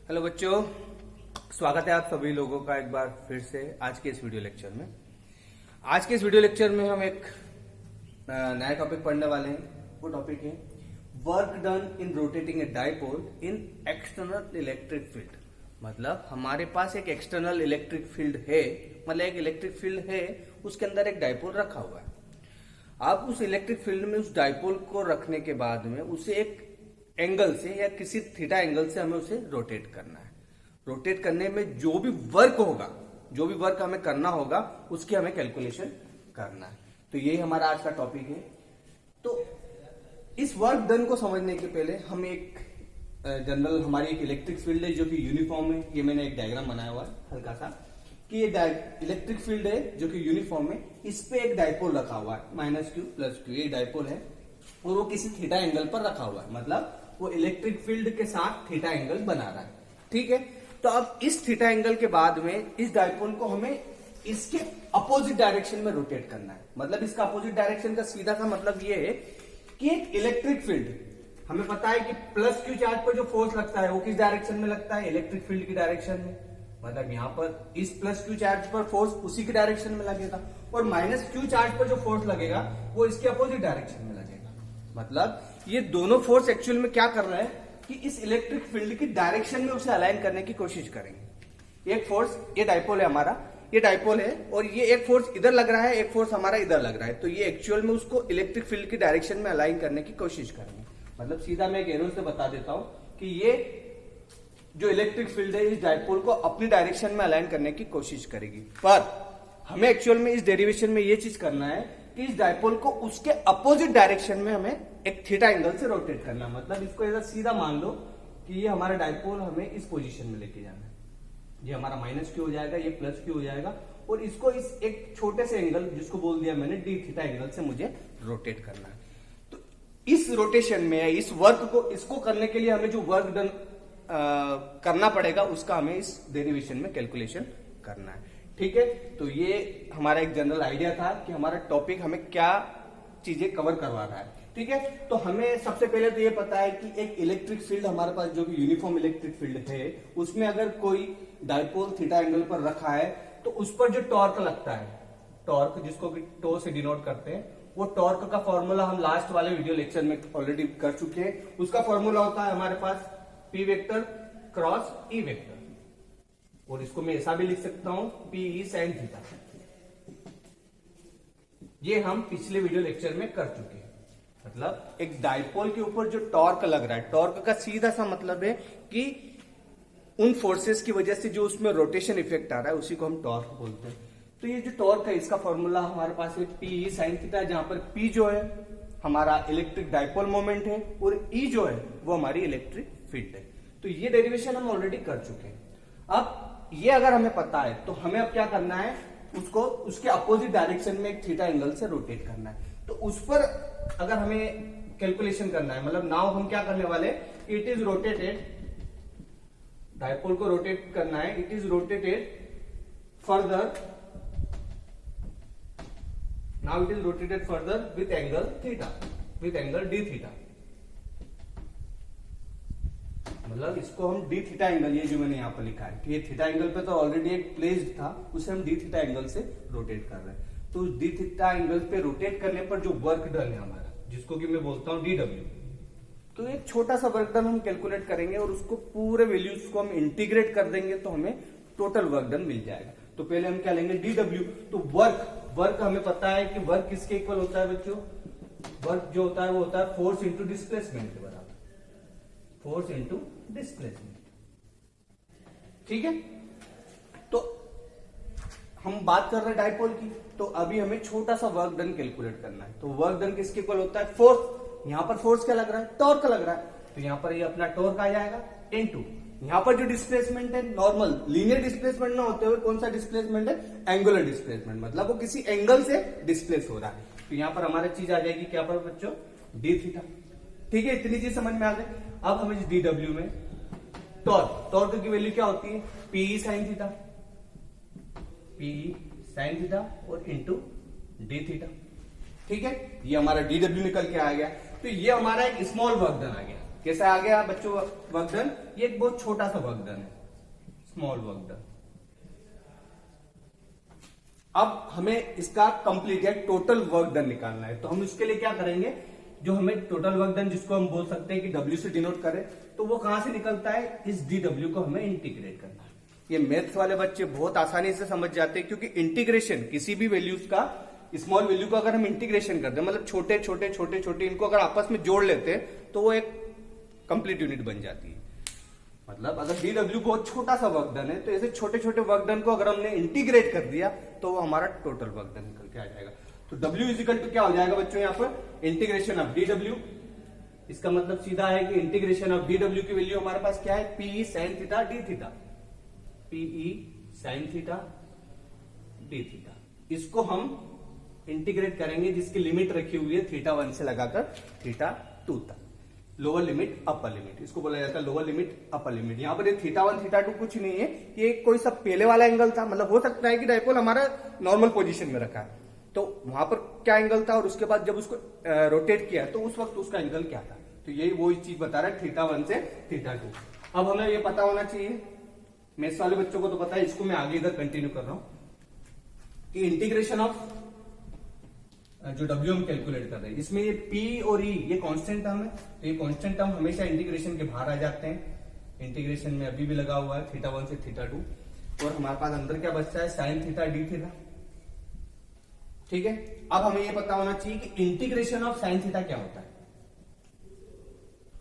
Hello बच्चों, स्वागत है आप सभी लोगों का एक बार फिर से आज के इस वीडियो लेक्चर में। आज के इस वीडियो लेक्चर में हम एक नया टॉपिक पढ़ने वाले हैं। वो टॉपिक है work done in rotating a dipole in external electric field. मतलब हमारे पास एक एक्सटर्नल इलेक्ट्रिक फील्ड है, मतलब एक इलेक्ट्रिक फील्ड है, उसके अंदर एक डाइपोल रखा हुआ है। अब उस इलेक्ट्रिक फील्ड में उस डाइपोल को रखने के बाद में उसे एक एंगल से या किसी थीटा एंगल से हमें उसे रोटेट करना है। रोटेट करने में जो भी वर्क होगा, जो भी वर्क हमें करना होगा, उसकी हमें कैलकुलेशन करना है। तो यही हमारा आज का टॉपिक है। तो इस वर्क डन को समझने के पहले हम एक जनरल हमारी एक इलेक्ट्रिक फील्ड है जो कि यूनिफॉर्म है। ये मैंने एक डायग्राम बनाया हुआ है हल्का सा कि ये इलेक्ट्रिक फील्ड है जो कि यूनिफॉर्म है। इस पे एक डाइपोल रखा हुआ है -q+q, ये डाइपोल है और वो किसी थीटा एंगल पर रखा हुआ है। मतलब वो इलेक्ट्रिक फील्ड के साथ थीटा एंगल बना रहा है। ठीक है, तो अब इस थीटा एंगल के बाद में इस डाइपोल को हमें इसके अपोजिट डायरेक्शन में रोटेट करना है। मतलब इसका अपोजिट डायरेक्शन का सीधा सा मतलब ये है कि एक इलेक्ट्रिक फील्ड, हमें पता है कि +q चार्ज पर जो फोर्स लगता है वो किस डायरेक्शन में लगता है, इलेक्ट्रिक फील्ड की डायरेक्शन में। मतलब यहाँ पर इस +q चार्ज पर फोर्स उसी की डायरेक्शन में लगेगा और -q चार्ज पर जो फोर्स लगेगा वो इसके अपोजिट डायरेक्शन में लगेगा। मतलब ये दोनों फोर्स एक्चुअल में क्या कर रहे हैं कि इस इलेक्ट्रिक फील्ड की डायरेक्शन में उसे अलाइन करने की कोशिश करेंगे। एक फोर्स, ये डाइपोल है हमारा, ये डाइपोल है और ये एक फोर्स इधर लग रहा है, एक फोर्स हमारा इधर लग रहा है। तो ये एक्चुअल में उसको इलेक्ट्रिक फील्ड की डायरेक्शन में अलाइन करने की कोशिश करेंगे। मतलब सीधा मैं एक एरो से बता देता हूं कि ये जो इलेक्ट्रिक फील्ड है इस डाइपोल को अपनी डायरेक्शन में अलाइन करने की कोशिश करेगी। पर हमें एक्चुअल में इस डेरिवेशन में ये चीज करना है कि इस डाइपोल को उसके अपोजिट डायरेक्शन में हमें एक थीटा एंगल से रोटेट करना। मतलब इसको ऐसा सीधा मान लो कि ये हमारा डाइपोल हमें इस पोजीशन में लेके जाना है। ये हमारा -q हो जाएगा, ये +q हो जाएगा और इसको इस एक छोटे से एंगल जिसको बोल दिया मैंने d थीटा एंगल से मुझे रोटेट करना है। तो इस रोटेशन में इस वर्क को इसको करने के लिए हमें जो वर्क डन करना पड़ेगा उसका हमें इस डेरिवेशन में कैलकुलेशन करना है। ठीक है, तो ये हमारा एक जनरल आइडिया था कि हमारा टॉपिक हमें क्या चीजें कवर करवा रहा है। ठीक है, तो हमें सबसे पहले तो ये पता है कि एक इलेक्ट्रिक फील्ड हमारे पास जो कि यूनिफॉर्म इलेक्ट्रिक फील्ड है उसमें अगर कोई डाइपोल थीटा एंगल पर रखा है तो उस पर जो टॉर्क लगता है, टॉर्क जिसको कि टो से डिनोट करते हैं, वो टॉर्क का फॉर्मूला हम लास्ट वाले वीडियो लेक्चर में ऑलरेडी कर चुके हैं। उसका फॉर्मूला होता है हमारे पास P vector cross E vector, और इसको मैं ऐसा भी लिख सकता हूं PE sin थीटा। ये हम पिछले वीडियो लेक्चर में कर चुके हैं। मतलब एक डाइपोल के ऊपर जो टॉर्क लग रहा है, टॉर्क का सीधा सा मतलब है कि उन फोर्सेस की वजह से जो उसमें रोटेशन इफेक्ट आ रहा है उसी को हम टॉर्क बोलते हैं। तो ये जो टॉर्क है इसका फॉर्मूला हमारे पास है PE sin थीटा, जहां पर P जो है हमारा इलेक्ट्रिक डाइपोल मोमेंट है और E जो है वो हमारी इलेक्ट्रिक फील्ड है। तो ये डेरिवेशन हम ऑलरेडी कर चुके हैं। अब ये अगर हमें पता है तो हमें अब क्या करना है, उसको उसके अपोजिट डायरेक्शन में एक थीटा एंगल से रोटेट करना है। तो उस पर अगर हमें कैलकुलेशन करना है, मतलब नाउ हम क्या करने वाले, इट इज रोटेटेड, डाइपोल को रोटेट करना है, it is rotated further, now it is rotated further with angle theta, with angle d theta. मतलब इसको हम d थीटा एंगल, ये जो मैंने यहाँ पर लिखा है कि ये थीटा एंगल पे तो ऑलरेडी एक प्लेस्ड था, उसे हम d थीटा एंगल से रोटेट कर रहे हैं। तो d थीटा एंगल पे रोटेट करने पर जो वर्क डन है हमारा, जिसको कि मैं बोलता हूँ dw, तो एक छोटा सा वर्क डन हम कैलकुलेट करेंगे और उसको पूरे वैल्यूज को हम इंटीग्रेट कर देंगे तो हमें टोटल वर्क डन मिल जाएगा। तो पहले हम क्या लेंगे dw। तो वर्क हमें पता है कि वर्क किसके इक्वल होता है बच्चों, वर्क जो होता है वो होता है फोर्स इंटू डिस्प्लेसमेंट के बराबर, फोर्स इंटू डिस्प्लेसमेंट। ठीक है, तो हम बात कर रहे हैं डाइपोल की, तो अभी हमें छोटा सा वर्क डन कैलकुलेट करना है। तो वर्क डन किसके इक्वल होता है, फोर्स। यहां पर फोर्स क्या लग रहा है, टॉर्क लग रहा है, तो यहां पर ये अपना टॉर्क आ जाएगा इनटू यहां पर जो डिस्प्लेसमेंट है, नॉर्मल लीनियर डिस्प्लेसमेंट ना होते हुए कौन सा डिस्प्लेसमेंट है, एंगुलर डिस्प्लेसमेंट, मतलब वो किसी एंगल से डिस्प्लेस हो रहा है। तो यहां पर हमारी चीज आ जाएगी क्या पर बच्चों, d थीटा। ठीक है, इतनी चीज समझ में आ गई। अब हमें dw में टॉर्क की वैल्यू क्या होती है, PE sin theta, PE sin theta और इंटू d थीटा। ठीक है, ये हमारा dw निकल के आ गया। तो ये हमारा एक स्मॉल वर्क डन आ गया। कैसा आ गया बच्चों वर्कडन? ये एक बहुत छोटा सा वर्कडन है, स्मॉल वर्कडन। अब हमें इसका कंप्लीट या टोटल वर्क डन निकालना है, तो हम इसके लिए क्या करेंगे, जो हमें टोटल वर्क डन जिसको हम बोल सकते हैं कि डब्ल्यू से डिनोट करें, तो वो कहां से निकलता है, इस डी डब्ल्यू को हमें इंटीग्रेट करना है। ये मैथ्स वाले बच्चे बहुत आसानी से समझ जाते हैं, क्योंकि इंटीग्रेशन किसी भी वैल्यूज का, स्मॉल वैल्यू का अगर हम इंटीग्रेशन करते हैं, मतलब छोटे छोटे छोटे छोटे इनको अगर आपस में जोड़ लेते हैं तो वो एक कंप्लीट यूनिट बन जाती है। मतलब अगर डी डब्ल्यू बहुत छोटा सा वर्क डन है, तो ऐसे छोटे छोटे वर्क डन को अगर हमने इंटीग्रेट कर दिया तो वो हमारा टोटल वर्क डन निकल के आ जाएगा। तो W इजिकल टू क्या हो जाएगा बच्चों, यहाँ पर इंटीग्रेशन ऑफ डी डब्ल्यू। इसका मतलब सीधा है कि इंटीग्रेशन ऑफ डी डब्ल्यू की वैल्यू हमारे पास क्या है, PE sine theta D theta, PE sine theta D theta. इसको हम इंटीग्रेट करेंगे जिसकी लिमिट रखी हुई है थीटा 1 से लगाकर थीटा 2 तक, लोअर लिमिट अपर लिमिट, इसको बोला जाता है लोअर लिमिट अपर लिमिट। यहाँ पर ये थीटा 1 थीटा 2 कुछ नहीं है, ये कोई सब पहले वाला एंगल था। मतलब हो सकता है कि डायपोल हमारा नॉर्मल पोजीशन में रखा है, तो वहां पर क्या एंगल था, और उसके बाद जब उसको रोटेट किया तो उस वक्त उसका एंगल क्या था। तो यही वो चीज बता रहा है थीटा 1 से थीटा 2। अब हमें ये पता होना चाहिए, मैथ्स वाले बच्चों को तो पता है, इसको मैं आगे इधर कंटिन्यू कर रहा हूं कि इंटीग्रेशन ऑफ जो डब्ल्यू हम कैलकुलेट कर रहे हैं, इसमें ये पी और ई ये कांस्टेंट टर्म है, तो ये कांस्टेंट टर्म हमेशा इंटीग्रेशन के बाहर आ जाते हैं। इंटीग्रेशन में अभी भी लगा हुआ है थीटा 1 से थीटा 2, और हमारे पास अंदर क्या बचता है, साइन थीटा डी थीटा। ठीक है, अब हमें ये पता होना चाहिए कि इंटीग्रेशन ऑफ साइन थीटा क्या होता है।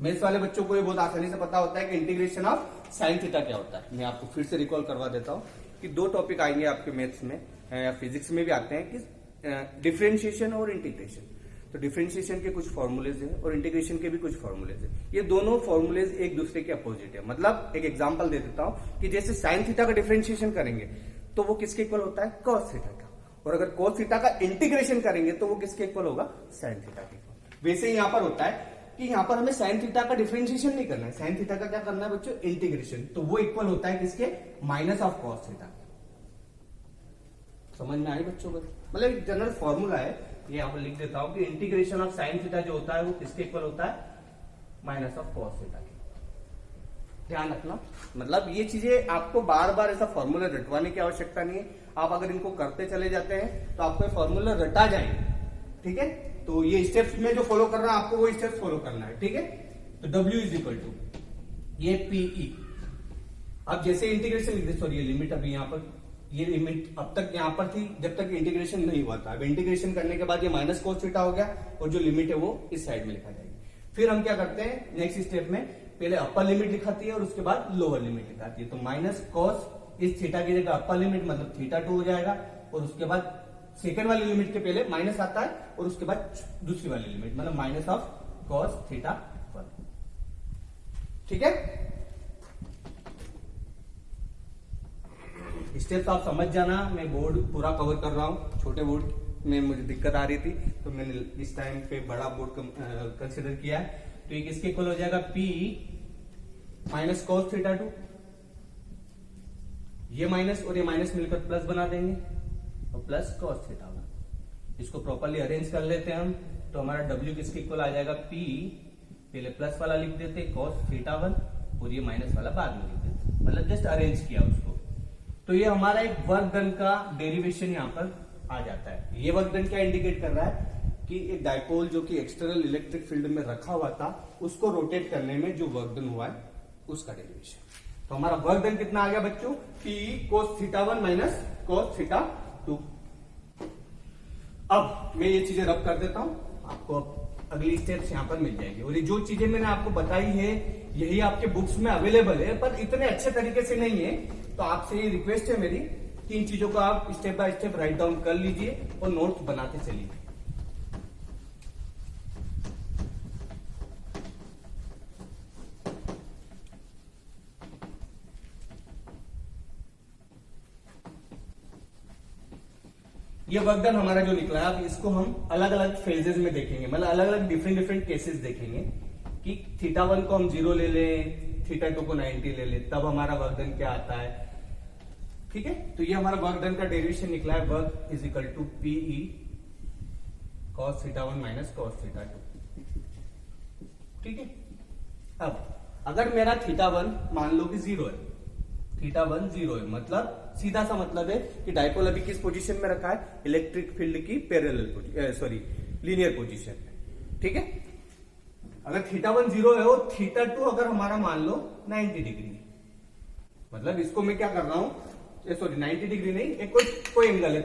मैथ्स वाले बच्चों को ये बहुत आसानी से पता होता है कि इंटीग्रेशन ऑफ साइन थीटा क्या होता है। मैं आपको फिर से रिकॉल करवा देता हूं कि दो टॉपिक आएंगे आपके मैथ्स में या फिजिक्स में भी आते हैं कि डिफरेंशिएशन और इंटीग्रेशन। तो डिफरेंशिएशन के कुछ फॉर्मूलेज हैं और इंटीग्रेशन के भी कुछ फॉर्मूलेज हैं। ये दोनों फॉर्मूलेज एक दूसरे के अपोजिट है। मतलब एक एग्जांपल दे देता हूं कि जैसे साइन थीटा का डिफरेंशिएशन करेंगे तो वो किसके इक्वल होता है, कॉस थीटा का, और अगर कॉस थीटा का इंटीग्रेशन करेंगे तो वो किसके इक्वल होगा, साइन थीटा के इक्वल। वैसे ही यहां पर होता है कि यहां पर हमें साइन थीटा का डिफरेंशिएशन नहीं करना है, साइन थीटा का क्या करना है बच्चों, इंटीग्रेशन। तो वो इक्वल होता है किसके, माइनस ऑफ कॉस थीटा। समझ में आई बच्चों को? मतलब एक जनरल फॉर्मूला है, ये यहां पर लिख देता हूं कि इंटीग्रेशन ऑफ साइन थीटा जो होता है वो किसके इक्वल होता है, माइनस ऑफ कॉस थीटा के। ध्यान रखना, मतलब ये चीजें आपको बार बार ऐसा फॉर्मूला रटवाने की आवश्यकता नहीं है। आप अगर इनको करते चले जाते हैं तो आपको ये फॉर्मूला रटा जाएंगे। ठीक है, तो ये स्टेप्स में जो फॉलो कर रहा है आपको वो स्टेप्स फॉलो करना है। ठीक है, तो W इज इक्वल टू ये PE। अब जैसे इंटीग्रेशन लिख दे, सॉरी ये लिमिट अभी यहाँ पर, ये लिमिट अब तक यहां पर थी जब तक इंटीग्रेशन नहीं हुआ था। अब इंटीग्रेशन करने के बाद ये माइनस कॉस थीटा हो गया और जो लिमिट है वो इस साइड में लिखा जाएगी। फिर हम क्या करते हैं, नेक्स्ट स्टेप में पहले अपर लिमिट लिखाती है और उसके बाद लोअर लिमिट लिखाती है। तो माइनस कॉस इस थीटा की जगह अपर लिमिट मतलब थीटा 2 हो जाएगा, और उसके बाद सेकेंड वाली लिमिट के पहले माइनस आता है और उसके बाद दूसरी वाली लिमिट मतलब माइनस ऑफ कॉस थीटा 1। ठीक है, स्टेप्स आप समझ जाना। मैं बोर्ड पूरा कवर कर रहा हूं, छोटे बोर्ड में मुझे दिक्कत आ रही थी तो मैंने इस टाइम पे बड़ा बोर्ड कंसिडर किया है। तो ये किसके इक्वल हो जाएगा, P माइनस कॉस थीटा 2, ये माइनस और ये माइनस मिलकर प्लस बना देंगे और प्लस कॉस थीटा 1। इसको प्रॉपर्ली अरेंज कर लेते हैं हम, तो हमारा W किसके इक्वल आ जाएगा, P पहले प्लस वाला लिख देते कॉस थीटा 1 और ये माइनस वाला बाद में लिख देते, मतलब जस्ट अरेंज किया उसको। तो ये हमारा एक वर्क डन का डेरिवेशन यहाँ पर आ जाता है। ये वर्क डन क्या इंडिकेट कर रहा है कि एक डायपोल जो कि एक्सटर्नल इलेक्ट्रिक फील्ड में रखा हुआ था उसको रोटेट करने में जो वर्क डन हुआ है उसका डेरिवेशन। तो हमारा वर्क डन कितना आ गया बच्चों, P cos theta 1 minus cos theta 2। अब मैं ये चीजें रब कर देता हूं, आपको अगली स्टेप्स यहां पर मिल जाएगी। और ये जो चीजें मैंने आपको बताई है यही आपके बुक्स में अवेलेबल है, पर इतने अच्छे तरीके से नहीं है। तो आपसे ये रिक्वेस्ट है मेरी कि इन चीजों को आप step by step write down कर लीजिए और नोट्स बनाते चलिए। ये वर्क डन हमारा जो निकला है, अब इसको हम अलग अलग फेजेस में देखेंगे, मतलब अलग अलग डिफरेंट केसेस देखेंगे कि थीटा 1 को हम 0 ले लें, थीटा 2 को 90 ले लें, तब हमारा वर्क डन क्या आता है। ठीक है, तो ये हमारा वर्क डन का डेरिवेशन निकला है, work is equal to PE cos theta 1 minus cos theta 2। ठीक है, अब अगर मेरा थीटा1 मान लो कि 0 है, थीटा1 0 है, मतलब सीधा सा मतलब है कि डायपोल अभी किस पोजीशन में रखा है, इलेक्ट्रिक फील्ड की पैरेलल लीनियर पोजीशन में। ठीक है, अगर थीटा1 0 है और थीटा2 अगर हमारा मान लो 90 डिग्री, मतलब इसको मैं क्या कर रहा हूं, सॉरी 90 डिग्री नहीं, एक कोई एंगल है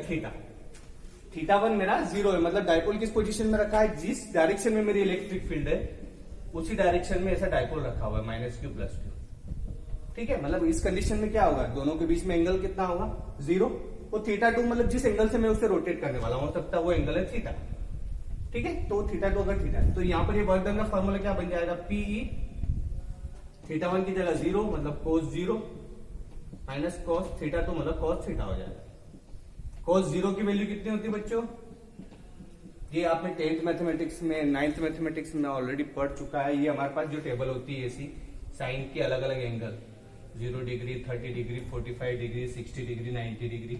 थीटा1 मेरा 0 है, मतलब डायपोल किस पोजीशन में रखा है, जिस डायरेक्शन में मेरी इलेक्ट्रिक फील्ड है उसी डायरेक्शन में ऐसा डायपोल रखा हुआ है -q + q। ठीक है, मतलब इस कंडीशन में क्या होगा, दोनों के बीच में एंगल कितना होगा 0, और थीटा2 मतलब जिस एंगल से मैं उसे रोटेट करने वाला हूं, हो सकता है वो एंगल है थीटा। ठीक है, तो थीटा2 अगर थीटा है तो यहां पर ये वर्क डन का फॉर्मूला क्या बन जाएगा, पीई थीटा1 की जगह 0 मतलब cos 0 माइनस cos थीटा2 मतलब cos थीटा हो जाएगा। cos 0 की वैल्यू कितनी होती है बच्चों, ये आपने 10th मैथमेटिक्स में 9th मैथमेटिक्स में ऑलरेडी पढ़ चुका है। ये हमारे पास जो टेबल होती है ऐसी साइन के अलग अलग angle 0 degree 30 degree 45 degree 60 degree 90 degree,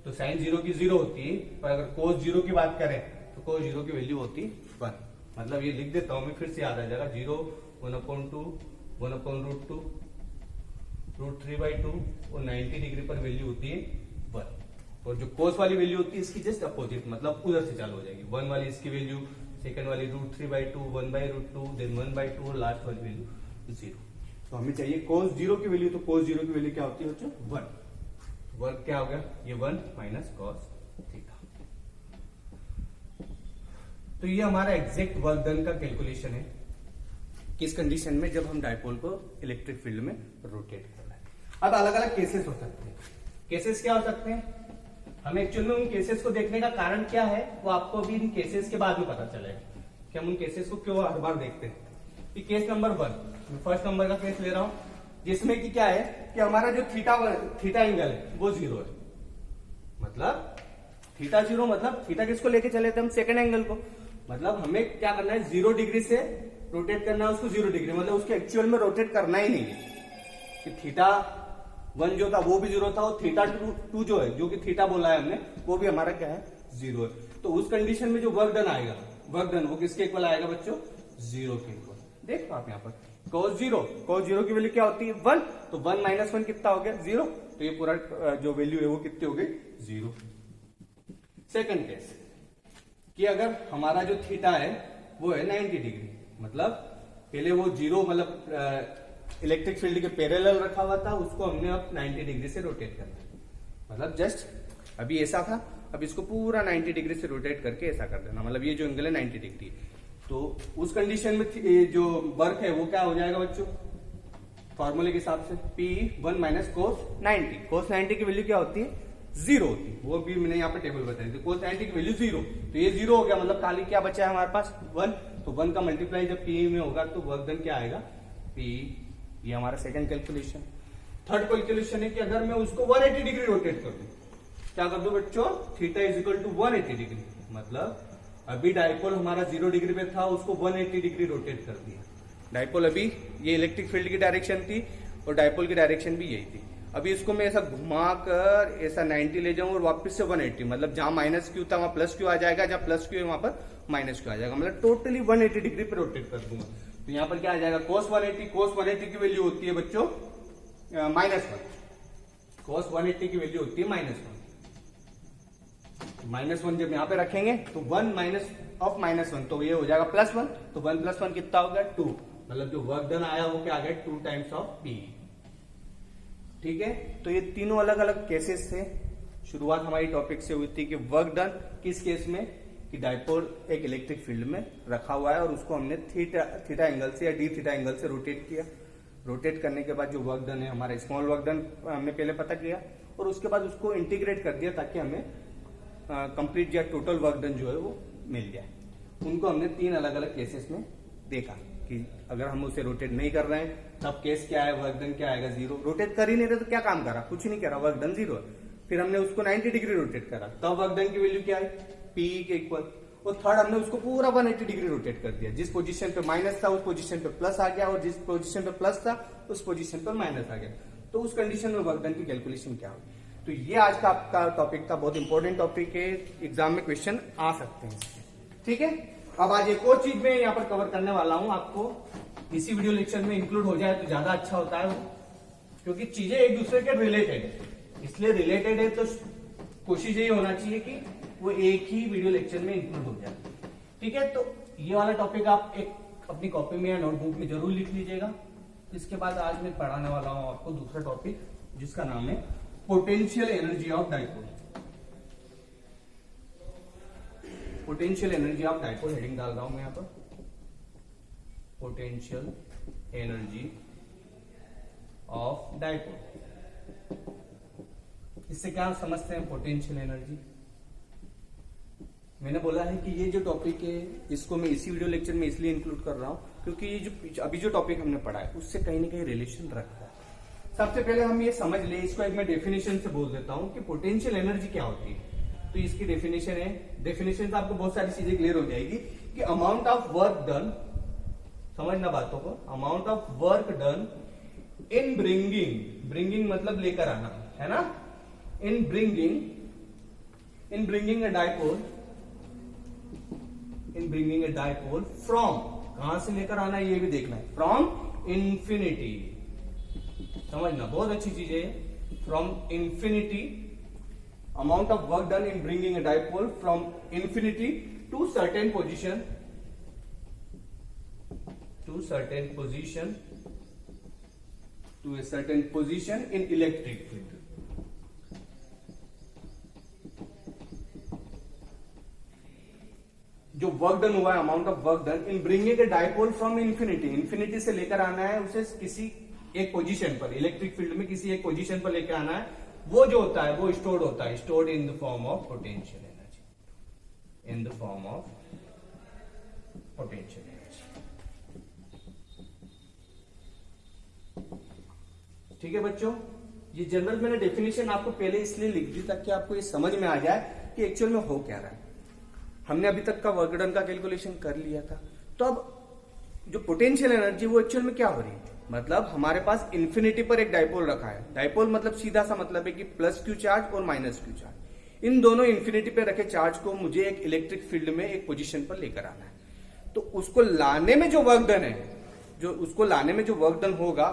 तो साइन 0 की 0 होती है, पर अगर cos 0 की बात करें तो cos 0 की वैल्यू होती है 1। मतलब ये लिख देता हूं मैं, फिर से याद आ जाएगा, 0 1/2 1/√2 √3/2 और 90 डिग्री पर वैल्यू होती है 1, और जो cos वाली वैल्यू होती है इसकी जस्ट अपोजिट, मतलब उधर से चालू हो जाएगी। 1 वाली इसकी वैल्यू, सेकंड वाली √3/2 1/√2 देन 1/2 और लास्ट वाली वैल्यू 0। तो हमें चाहिए cos 0 की वैल्यू, तो cos 0 की वैल्यू क्या होती है बच्चों 1। वर्क क्या हो गया, ये 1 माइनस cos थीटा। तो ये हमारा एग्जैक्ट वर्क डन का कैलकुलेशन है, किस कंडीशन में, जब हम डायपोल को इलेक्ट्रिक फील्ड में रोटेट कर रहे हैं। अब अलग अलग केसेस हो सकते हैं। केसेस क्या हो सकते हैं, हम एक्चुअली में उन केसेस को देखने का कारण क्या है वो आपको अभी इन केसेस के बाद में पता चलेगा कि हम उन केसेस को क्यों हर बार देखते हैं। कि केस नंबर 1, मैं फर्स्ट नंबर का केस ले रहा हूं, जिसमें कि क्या है कि हमारा जो थीटा एंगल है वो 0 है, मतलब थीटा 0 मतलब थीटा किसको लेके चले थे हम, सेकंड एंगल को, मतलब हमें क्या करना है 0 डिग्री से रोटेट करना है उसको 0 डिग्री, मतलब उसको एक्चुअल में रोटेट करना ही नहीं है। कि थीटा1 जो था वो भी 0 था, और थीटा2 जो है, जो कि थीटा बोला है हमने, वो भी हमारा क्या है 0 है। तो उस कंडीशन में जो वर्क डन आएगा, वर्क डन वो किसके इक्वल आएगा बच्चों, 0 के इक्वल। देखो आप यहाँ पर cos 0 की वैल्यू क्या होती है 1, तो 1 माइनस 1 कितना हो गया 0, तो ये पूरा जो वैल्यू है वो कितनी हो गई 0। सेकंड केस कि अगर हमारा जो थीटा है वो है 90 डिग्री, मतलब पहले वो 0 मतलब इलेक्ट्रिक फील्ड के पैरेलल रखा हुआ था, उसको हमने अब 90 डिग्री से रोटेट करना है, मतलब जस्ट अभी ऐसा था, अब इसको पूरा 90 डिग्री से रोटेट करके ऐसा कर देना, मतलब ये जो एंगल है 90 डिग्री। तो उस कंडीशन में जो वर्क है वो क्या हो जाएगा बच्चों, फॉर्मूले के हिसाब से P1 माइनस cos 90। cos 90 की वैल्यू क्या होती है 0 होती है, वो भी मैंने यहाँ पे टेबल बताई थी। cos 90 की वैल्यू 0, तो ये 0 हो गया, मतलब खाली क्या बचा है हमारे पास 1, तो 1 का मल्टीप्लाई जब P में होगा तो वर्क डन क्या आएगा P। ये हमारा सेकंड कैलकुलेशन। थर्ड कैलकुलेशन है कि अगर मैं उसको 180 डिग्री रोटेट कर दूं, क्या कर दो बच्चों, theta is equal to 180 degree, मतलब अभी डायपोल हमारा 0 डिग्री पे था, उसको 180 डिग्री रोटेट कर दिया। डायपोल अभी ये इलेक्ट्रिक फील्ड की डायरेक्शन थी और डायपोल की डायरेक्शन भी यही थी। अभी इसको मैं ऐसा घुमाकर ऐसा 90 ले जाऊं और वापस से 180, मतलब जहां माइनस क्यू था वहां प्लस क्यू आ जाएगा, जहां प्लस क्यू है वहां पर माइनस क्यू आ जाएगा, मतलब टोटली 180 डिग्री पे रोटेट कर दूंगा। तो यहाँ पर क्या आ जाएगा cos 180 की वैल्यू होती है बच्चों -1, cos 180 की वैल्यू होती है -1 जब यहाँ पे रखेंगे तो 1 माइनस ऑफ -1, तो ये हो जाएगा +1, तो 1 + 1 कितना हो गया 2, मतलब जो वर्क डन आया वो क्या आ गया 2 टाइम्स ऑफ P। ठीक है, तो ये तीनों अलग अलग केसेस थे। शुरुआत हमारी टॉपिक से हुई थी कि वर्क डन किस केस में, कि डायपोल एक इलेक्ट्रिक फील्ड में रखा हुआ है और उसको हमने थीटा एंगल से या डी थीटा एंगल से रोटेट किया। रोटेट करने के बाद जो वर्क डन है हमारा स्मॉल वर्क डन हमने पहले पता किया, और उसके बाद उसको इंटीग्रेट कर दिया ताकि हमें कंप्लीट या टोटल वर्क डन जो है वो मिल जाए। उनको हमने 3 अलग अलग केसेस में देखा कि अगर हम उसे रोटेट नहीं कर रहे हैं तब केस क्या है, वर्क डन क्या आएगा 0। रोटेट कर ही नहीं रहे तो क्या काम करा, कुछ नहीं करा, वर्क डन 0 है। फिर हमने उसको 90 डिग्री रोटेट करा, तब वर्क डन की वैल्यू क्या है P के इक्वल। और थर्ड हमने उसको पूरा 180 डिग्री रोटेट कर दिया, जिस पोजीशन पे माइनस था उस पोजीशन पे प्लस आ गया, और जिस पोजीशन पे प्लस था उस पोजीशन पर माइनस आ गया। तो उस कंडीशन में वर्क डन की कैलकुलेशन क्या होगी। तो ये आज का आपका टॉपिक था, बहुत इंपॉर्टेंट टॉपिक है, एग्जाम में क्वेश्चन आ सकते हैं। ठीक है, अब आज एक और चीज मैं यहाँ पर कवर करने वाला हूं आपको, इसी वीडियो लेक्चर में इंक्लूड हो जाए तो ज्यादा अच्छा होता है, क्योंकि चीजें एक दूसरे के रिलेटेड है, इसलिए रिलेटेड है तो कोशिश यही होना चाहिए कि वो एक ही वीडियो लेक्चर में इंक्लूड हो जाए। ठीक है, तो ये वाला टॉपिक आप एक अपनी कॉपी में या नोटबुक में जरूर लिख लीजिएगा। इसके बाद आज मैं पढ़ाने वाला हूं आपको दूसरा टॉपिक, जिसका नाम है potential energy of dipole. Potential energy of dipole heading डाल रहा हूं मैं यहां पर, पोटेंशियल एनर्जी ऑफ डाइपोल। इससे क्या समझते हैं पोटेंशियल एनर्जी? मैंने बोला है कि ये जो टॉपिक है इसको मैं इसी वीडियो लेक्चर में इसलिए इंक्लूड कर रहा हूं क्योंकि ये जो अभी जो टॉपिक हमने पढ़ा है उससे कहीं ना कहीं रिलेशन रखता है। सबसे पहले हम ये समझ ले, इसको एक मैं डेफिनेशन से बोल देता हूं कि पोटेंशियल एनर्जी क्या होती है। तो इसकी डेफिनेशन है, डेफिनेशन से आपको बहुत सारी चीजें क्लियर हो जाएगी कि अमाउंट ऑफ वर्क डन, समझना बातों को, amount of work done in bringing, bringing मतलब लेकर आना है ना, इन ब्रिंगिंग a dipole फ्रॉम, कहां से लेकर आना है ये भी देखना है, फ्रॉम इंफिनिटी, समझना बहुत अच्छी चीज है, from infinity, amount of work done in bringing a dipole from infinity to certain position, to a certain position in electric field। जो वर्क डन हुआ है, amount of work done in bringing a dipole from infinity, infinity से लेकर आना है उसे किसी एक पोजीशन पर, इलेक्ट्रिक फील्ड में किसी एक पोजीशन पर लेकर आना है, वो जो होता है वो स्टोर्ड होता है, stored in the form of potential energy, in the form of potential energy. ठीक है बच्चों, ये जनरल मैंने डेफिनेशन आपको पहले इसलिए लिख दी ताकि आपको ये समझ में आ जाए कि एक्चुअल में हो क्या रहा है। हमने अभी तक का वर्क डन का कैलकुलेशन कर लिया था, तो अब जो पोटेंशियल एनर्जी वो एक्चुअल में क्या हो रही है, मतलब हमारे पास इंफिनिटी पर एक डाइपोल रखा है। डाइपोल मतलब सीधा सा मतलब है कि प्लस क्यू चार्ज और माइनस क्यू चार्ज, इन दोनों इंफिनिटी पे रखे चार्ज को मुझे एक इलेक्ट्रिक फील्ड में एक पोजीशन पर लेकर आना है। तो उसको लाने में जो वर्क डन है, जो उसको लाने में जो वर्क डन होगा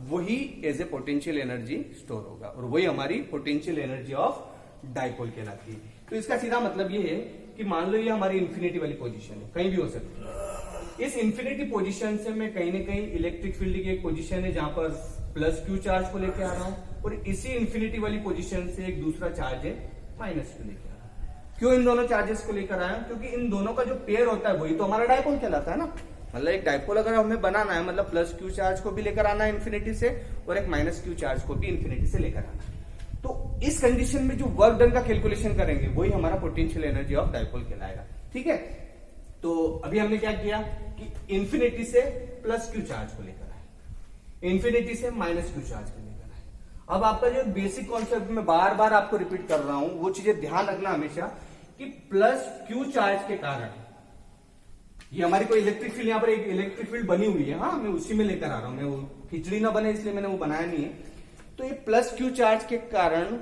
वही as a potential energy store होगा, और वही हमारी पोटेंशियल एनर्जी ऑफ डाइपोल कहलाती है। तो इसका सीधा मतलब ये है कि मान लो ये हमारी इंफिनिटी वाली पोजीशन है, कहीं भी हो सकती है। इस इंफिनिटी पोजीशन से मैं कहीं ना कहीं इलेक्ट्रिक फील्ड की एक पोजीशन है जहां पर प्लस क्यू चार्ज को लेकर आ रहा हूं, और इसी इंफिनिटी वाली पोजीशन से एक दूसरा चार्ज है माइनस क्यू लेकर आ रहा हूं। क्यों इन दोनों चार्जेस को लेकर आया? क्योंकि इन दोनों का जो पेयर होता है वही तो हमारा डाइपोल कहलाता है ना। मतलब एक डाइपोल अगर हमें बनाना है, मतलब प्लस क्यू चार्ज को भी लेकर आना है इंफिनिटी से, और एक माइनस क्यू चार्ज को भी इंफिनिटी से लेकर आना है। तो इस कंडीशन में जो वर्क डन का कैलकुलेशन करेंगे वही हमारा पोटेंशियल एनर्जी ऑफ डाइपोल कहलाएगा। ठीक है, तो अभी हमने क्या किया कि इंफिनिटी से प्लस क्यू चार्ज को लेकर आए, इंफिनिटी से माइनस क्यू चार्ज को लेकर आए। अब आपका जो बेसिक कॉन्सेप्ट में बार बार आपको रिपीट कर रहा हूं, वो चीजें ध्यान रखना हमेशा कि प्लस क्यू चार्ज के कारण ये हमारी कोई इलेक्ट्रिक फील्ड, यहाँ पर एक इलेक्ट्रिक फील्ड बनी हुई है, हाँ मैं उसी में लेकर आ रहा हूं, मैं वो खिचड़ी ना बने इसलिए मैंने वो बनाया नहीं है। तो ये प्लस क्यू चार्ज के कारण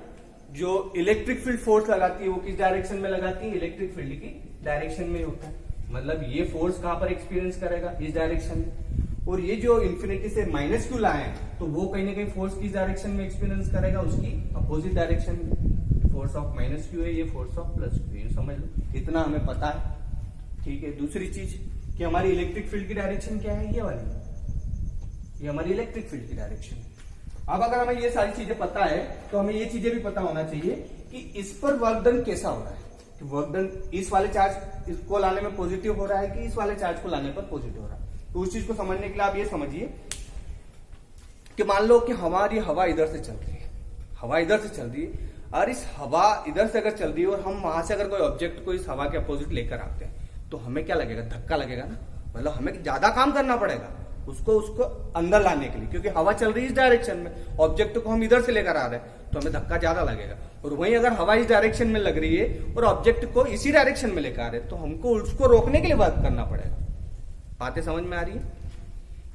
जो इलेक्ट्रिक फील्ड फोर्स लगाती है वो किस डायरेक्शन में लगाती है? इलेक्ट्रिक फील्ड की डायरेक्शन में होता है। मतलब ये फोर्स कहां पर एक्सपीरियंस करेगा? इस डायरेक्शन में। और ये जो इंफिनिटी से माइनस क्यू लाए हैं तो वो कहीं ना कहीं फोर्स किस डायरेक्शन में एक्सपीरियंस करेगा? उसकी अपोजिट डायरेक्शन में। फोर्स ऑफ माइनस क्यू है, ये फोर्स ऑफ प्लस क्यू है, समझ लो, इतना हमें पता है। ठीक है, दूसरी चीज कि हमारी इलेक्ट्रिक फील्ड की डायरेक्शन क्या है? ये वाली, ये हमारी इलेक्ट्रिक फील्ड की डायरेक्शन है। अब अगर हमें ये सारी चीजें पता है तो हमें ये चीजें भी पता होना चाहिए कि इस पर वर्क डन कैसा हो रहा है, कि वर्क डन इस वाले चार्ज इसको लाने में पॉजिटिव हो रहा है कि इस वाले चार्ज को लाने पर पॉजिटिव हो रहा है। तो उस चीज को समझने के लिए आप ये समझिए कि मान लो कि हमारी हवा इधर से चल रही है, हवा इधर से चल रही है, और इस हवा इधर से अगर चल रही है और हम वहां से अगर कोई ऑब्जेक्ट को इस हवा के अपोजिट लेकर आते हैं तो हमें क्या लगेगा? धक्का लगेगा ना। मतलब हमें ज्यादा काम करना पड़ेगा उसको अंदर लाने के लिए, क्योंकि हवा चल रही है इस डायरेक्शन में, ऑब्जेक्ट को हम इधर से लेकर आ रहे हैं तो हमें धक्का ज्यादा लगेगा। और वहीं अगर हवा इस डायरेक्शन में लग रही है और ऑब्जेक्ट को इसी डायरेक्शन में लेकर आ रहे हैं तो हमको उसको रोकने के लिए वर्क करना पड़ेगा। बातें समझ में आ रही है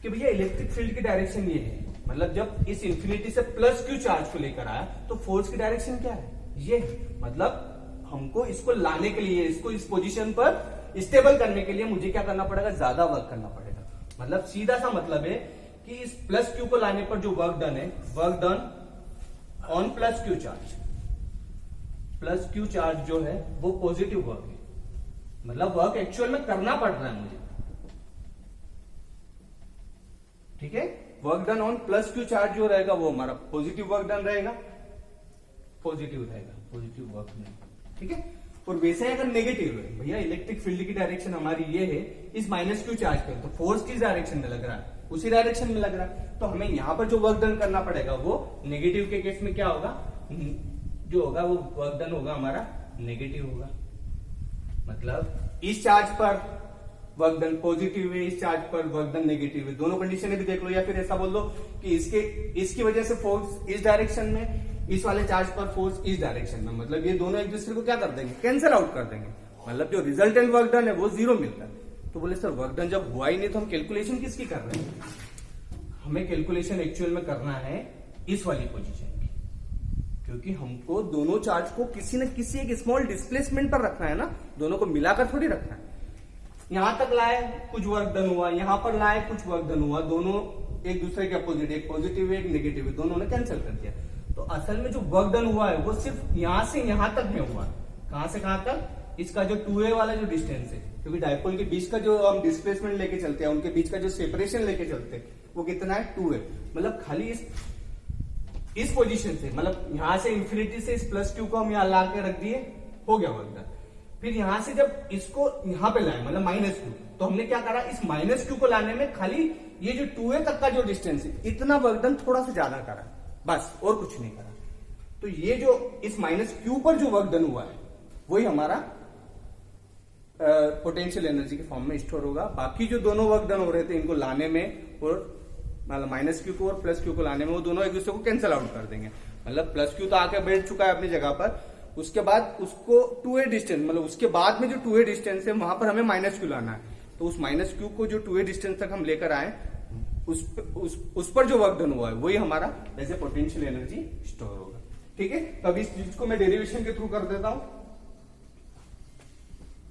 कि भैया इलेक्ट्रिक फील्ड की डायरेक्शन ये है, मतलब जब इस इंफिनिटी से प्लस क्यू चार्ज को लेकर आया तो फोर्स की डायरेक्शन क्या है? ये है। मतलब हमको इसको लाने के लिए, इसको इस पोजीशन पर स्टेबल करने के लिए मुझे क्या करना पड़ेगा? ज्यादा वर्क करना पड़ेगा। मतलब सीधा सा मतलब है कि इस प्लस क्यू को लाने पर जो वर्क डन है, work done on plus Q charge, plus Q charge जो है वो पॉजिटिव वर्क है, मतलब वर्क एक्चुअल में करना पड़ रहा है मुझे, ठीक है। Work done on plus Q charge जो रहेगा वो हमारा पॉजिटिव वर्क डन रहेगा, पॉजिटिव रहेगा, पॉजिटिव वर्क नहीं, ठीक है। और वैसे अगर नेगेटिव है, भैया इलेक्ट्रिक फील्ड की डायरेक्शन हमारी ये है इस माइनस क्यू चार्ज पे, तो फोर्स किस डायरेक्शन में लग रहा है, उसी डायरेक्शन में लग रहा है, तो हमें यहां पर जो वर्क डन करना पड़ेगा वो नेगेटिव के केस में क्या होगा, जो होगा वो वर्क डन होगा हमारा नेगेटिव होगा। मतलब इस चार्ज पर वर्क डन पॉजिटिव है, इस चार्ज पर वर्क डन नेगेटिव है, दोनों कंडीशन भी देख लो, या फिर ऐसा बोल दो कि इसकी वजह से फोर्स इस डायरेक्शन में, इस वाले चार्ज पर फोर्स इस डायरेक्शन में, मतलब ये दोनों एक दूसरे को क्या कर देंगे, कैंसिल आउट कर देंगे, मतलब जो रिजल्टेंट वर्क डन है वो जीरो मिलता है। तो बोले सर वर्क डन जब हुआ ही नहीं तो हम कैलकुलेशन किसकी कर रहे हैं, हमें कैलकुलेशन एक्चुअल में करना है इस वाली पोजीशन की, क्योंकि हमको दोनों चार्ज को किसी न किसी एक स्मॉल डिस्प्लेसमेंट पर रखना है ना, दोनों को मिलाकर थोड़ी रखना है। यहां तक लाए कुछ वर्क डन हुआ, यहां पर लाए कुछ वर्क डन हुआ, दोनों एक दूसरे के अपोजिट, एक पॉजिटिव है एक नेगेटिव है, दोनों ने कैंसिल कर दिया। तो असल में जो वर्क डन हुआ है वो सिर्फ यहां से यहां तक में हुआ, कहां से कहां तक, इसका जो 2a वाला जो डिस्टेंस है, क्योंकि डायपोल के बीच का जो हम डिस्प्लेसमेंट लेके चलते हैं, उनके बीच का जो सेपरेशन लेके चलते हैं वो कितना है, 2a, मतलब खाली इस पोजीशन से, मतलब यहां से इंफिनिटी से इस प्लस क्यू को हम यहां ला के रख दिए, हो गया वर्क डन। फिर यहां से जब इसको यहां पे लाए, मतलब माइनस क्यू, तो हमने क्या करा, इस माइनस क्यू को लाने में खाली ये जो 2a तक का जो डिस्टेंस है इतना वर्क डन थोड़ा सा ज्यादा करा, बस, और कुछ नहीं करा। तो ये जो इस माइनस क्यू पर जो वर्क डन हुआ है वही हमारा पोटेंशियल एनर्जी के फॉर्म में स्टोर होगा। बाकी जो दोनों वर्क डन हो रहे थे इनको लाने में, और मतलब माइनस क्यू को और प्लस क्यू को लाने में, वो दोनों एक दूसरे को कैंसिल आउट कर देंगे। मतलब प्लस क्यू तो आके बैठ चुका है अपनी जगह पर, उसके बाद उसको 2a डिस्टेंस, मतलब उसके बाद में जो 2a डिस्टेंस है वहां पर हमें माइनस क्यू लाना है, तो उस माइनस क्यू को जो 2a डिस्टेंस तक हम लेकर आए, उस पर जो वर्क डन हुआ है वही हमारा ऐसे पोटेंशियल एनर्जी स्टोर होगा, ठीक है। तो अब इस चीज को मैं डेरिवेशन के थ्रू कर देता हूं,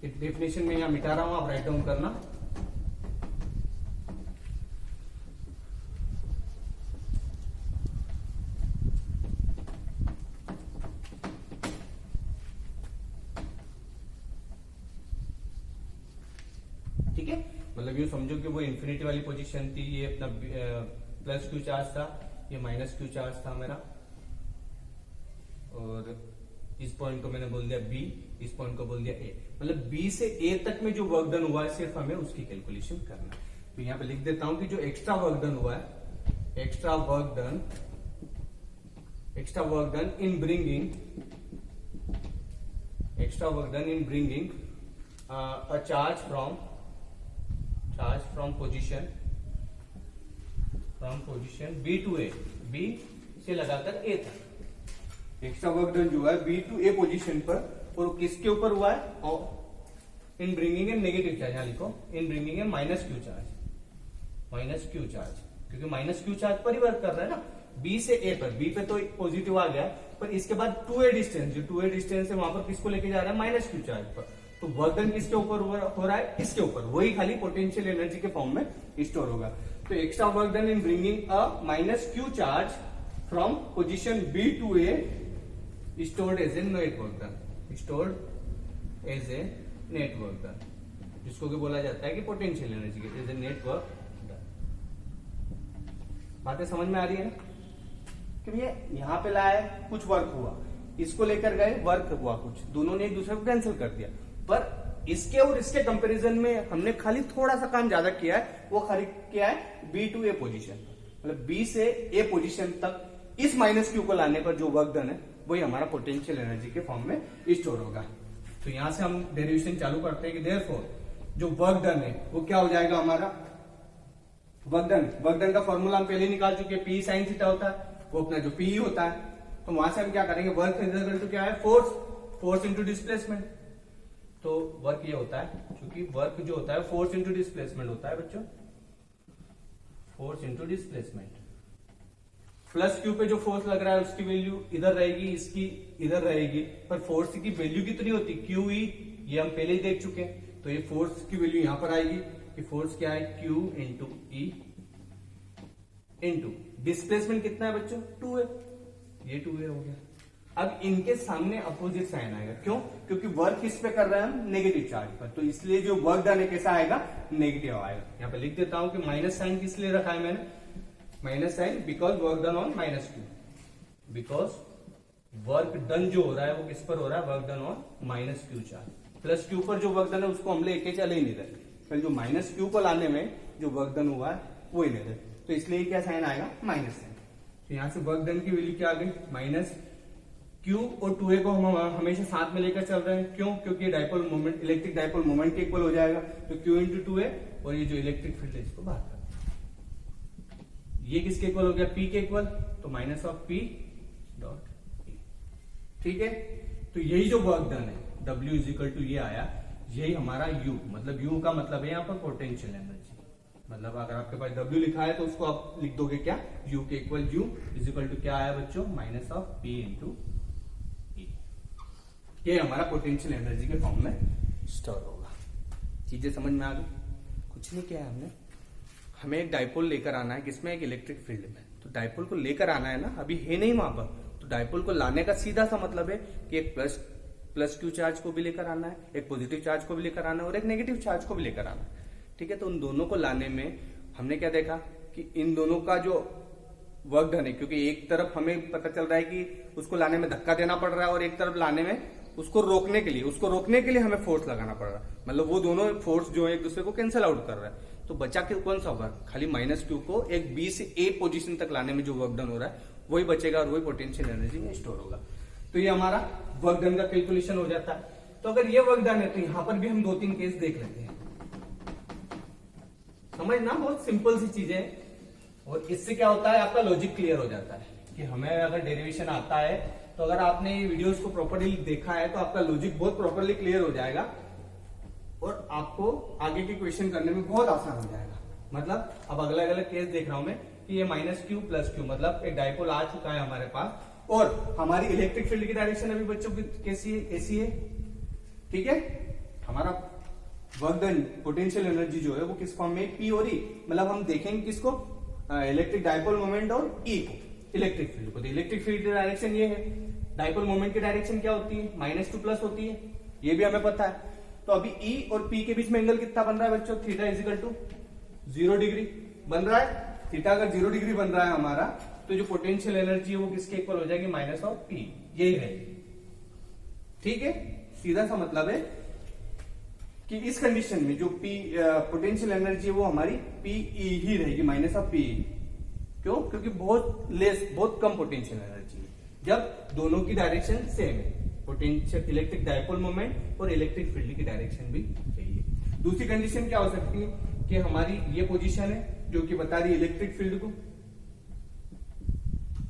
डेफिनेशन में यहां मिटा रहा हूं, आप राइट डाउन करना। ठीक है, मतलब ये समझो कि वो इन्फिनिटी वाली पोजीशन थी, ये अपना प्लस क्यू चार्ज था, ये माइनस क्यू चार्ज था मेरा, और इस पॉइंट को मैंने बोल दिया बी, इस पॉइंट को बोल दिया ए, मतलब बी से ए तक में जो वर्क डन हुआ है सिर्फ हमें उसकी कैलकुलेशन करना है। तो यहां पे लिख देता हूं कि जो एक्स्ट्रा वर्क डन हुआ है, extra work done in bringing a charge from position B to A, B से लगाकर ए तक, एक्स्ट्रा वर्क डन जो है बी टू ए पोजीशन पर, और किसके ऊपर हुआ है, और इन ब्रिंगिंग ए नेगेटिव चार्ज, यहां लिखो इन ब्रिंगिंग ए माइनस क्यू चार्ज, क्योंकि माइनस क्यू चार्ज पर ही वर्क कर रहा है ना, बी से ए पर, बी पे तो पॉजिटिव आ गया, पर इसके बाद 2a डिस्टेंस, जो 2a डिस्टेंस है वहां पर किसको लेके जा रहा है, माइनस क्यू चार्ज पर, तो वर्क डन किसके ऊपर हो रहा है, इसके ऊपर, वही खाली पोटेंशियल एनर्जी के फॉर्म में स्टोर होगा। तो extra work done in bringing a minus Q charge from position B to A stored as a net work done, जिसको कि बोला जाता है कि पोटेंशियल एनर्जी के as a net work done. बातें समझ में आ रही है ना, कि भैया यहां पे लाए कुछ वर्क हुआ, इसको लेकर गए वर्क हुआ कुछ, दोनों ने एक दूसरे को कैंसिल कर दिया, पर इसके और इसके कंपैरिजन में हमने खाली थोड़ा सा काम ज्यादा किया है, वो खाली किया है बी टू ए पोजीशन, मतलब बी से ए पोजीशन तक इस माइनस क्यू को लाने पर जो वर्क डन है वही हमारा पोटेंशियल एनर्जी के फॉर्म में स्टोर होगा। तो यहां से हम डेरिवेशन चालू करते हैं कि देयरफॉर जो वर्क डन है वो क्या हो जाएगा हमारा, वर्क डन का फॉर्मूला हम पहले निकाल चुके हैं, पी साइन थीटा होता है, वो अपना जो पी होता है, तो वहां से हम क्या करेंगे, वर्क इक्वल टू क्या है, फोर्स इंटू डिस्प्लेसमेंट। तो वर्क ये होता है, क्योंकि वर्क जो होता है फोर्स इंटू डिस्प्लेसमेंट होता है बच्चों, force into displacement. Plus Q पे जो फोर्स लग रहा है उसकी वैल्यू इधर रहेगी, इसकी इधर रहेगी, पर फोर्स की वैल्यू कितनी होती, क्यू ई, ये हम पहले ही देख चुके हैं, तो ये फोर्स की वैल्यू यहां पर आएगी, कि फोर्स क्या है, Q into E into displacement कितना है बच्चों, 2 है, ये 2 हो गया। अब इनके सामने अपोजिट साइन आएगा, क्यों, क्योंकि वर्क किस पे कर रहे हैं हम, नेगेटिव चार्ज पर, तो इसलिए जो वर्क डन है कैसा आएगा, नेगेटिव आएगा। यहाँ पे लिख देता हूं कि माइनस साइन किस लिए रखा है मैंने, minus sign because work done on -Q, because work done जो हो रहा है वो किस पर हो रहा है, work done on -Q charge. Plus Q पर जो वर्क डन है उसको हम लेके चले ही नहीं रहे, फिर जो -Q को लाने में जो वर्क डन हुआ है वो ही ले रहे, तो इसलिए क्या साइन आएगा, माइनस साइन। तो यहां से वर्क डन की वैल्यू क्या आ गई, -Q और 2a को हम हमेशा साथ में लेकर चल रहे हैं, क्यों, क्योंकि dipole moment, electric dipole moment के इक्वल हो जाएगा, तो Q इंटू 2a और ये जो इलेक्ट्रिक फील्ड है इसको बाहर कर, ये किसके इक्वल हो गया, P के इक्वल, तो minus of P dot E, ठीक है। तो यही जो वर्क डन है W इज इक्वल टू ये आया, यही हमारा U, मतलब U का मतलब है यहाँ पर पोटेंशियल एनर्जी, मतलब अगर आपके पास W लिखा है तो उसको आप लिख दोगे क्या, U के equal U is equal to क्या आया बच्चों, minus of P into E, ये हमारा पोटेंशियल एनर्जी के फॉर्म में स्टोर होगा। चीजें समझ में आ गई, कुछ नहीं किया है हमने, हमें एक डाइपोल लेकर आना है किसमें, एक इलेक्ट्रिक फील्ड में, तो डाइपोल को लेकर आना है ना, अभी है नहीं वहां पर, तो डाइपोल को लाने का सीधा सा मतलब है कि एक प्लस Q चार्ज को भी लेकर आना है, एक पॉजिटिव चार्ज को भी लेकर आना है और एक नेगेटिव चार्ज को भी लेकर आना है, ठीक है। तो उन दोनों को लाने में हमने क्या देखा कि इन दोनों का जो वर्क डन है, क्योंकि एक तरफ हमें पता चल रहा है कि उसको लाने में धक्का देना पड़ रहा है और एक तरफ लाने में उसको रोकने के लिए हमें फोर्स लगाना पड़ रहा है, मतलब वो दोनों फोर्स जो है एक दूसरे को कैंसिल आउट कर रहा है, तो बचा के कौन सा होगा, खाली -Q को एक B से A पोजीशन तक लाने में जो वर्क डन हो रहा है वही बचेगा और वही पोटेंशियल एनर्जी में स्टोर होगा। तो ये हमारा वर्क डन का कैलकुलेशन हो जाता है। तो अगर ये वर्क डन है तो यहां पर भी हम 2-3 केस देख लेते हैं, समझना बहुत सिंपल सी चीजें है, और इससे क्या होता है, आपका लॉजिक क्लियर हो जाता है कि हमें अगर डेरिवेशन आता है तो अगर आपने वीडियोस को प्रॉपर्ली देखा है तो आपका लॉजिक बहुत प्रॉपर्ली क्लियर हो जाएगा और आपको आगे के क्वेश्चन करने में बहुत आसान हो जाएगा। मतलब अब अलग अलग केस देख रहा हूं मैं कि ये -Q प्लस Q, मतलब एक डाइपोल आ चुका है हमारे पास और हमारी इलेक्ट्रिक फील्ड की डायरेक्शन अभी बच्चों की कैसी है, ऐसी है, ठीक है। हमारा वर्क डन पोटेंशियल एनर्जी जो है वो किस फॉर्म में, P और E, मतलब हम देखेंगे किसको, इलेक्ट्रिक डाइपोल मोमेंट और E को, इलेक्ट्रिक फील्ड को। तो इलेक्ट्रिक फील्ड की डायरेक्शन ये है, डाइपोल मोमेंट की डायरेक्शन क्या होती है, -2 प्लस होती है, ये भी हमें पता है। तो अभी E और P के बीच में एंगल कितना बन रहा है बच्चों, theta is equal to 0 degree बन रहा है। थीटा अगर 0 डिग्री बन रहा है हमारा, तो जो पोटेंशियल एनर्जी है वो किसके इक्वल हो जाएगी, माइनस ऑफ P, यही रहेगी, ठीक है। सीधा सा मतलब है कि इस कंडीशन में जो पोटेंशियल एनर्जी है वो हमारी PE ही रहेगी, माइनस ऑफ PE। क्यों, क्योंकि बहुत कम पोटेंशियल एनर्जी है जब दोनों की डायरेक्शन सेम है, पोटेंशियल इलेक्ट्रिक डाइपोल मोमेंट और इलेक्ट्रिक फील्ड की डायरेक्शन भी चाहिए। दूसरी कंडीशन क्या हो सकती है कि हमारी ये पोजीशन है जो कि बता रही है इलेक्ट्रिक फील्ड को,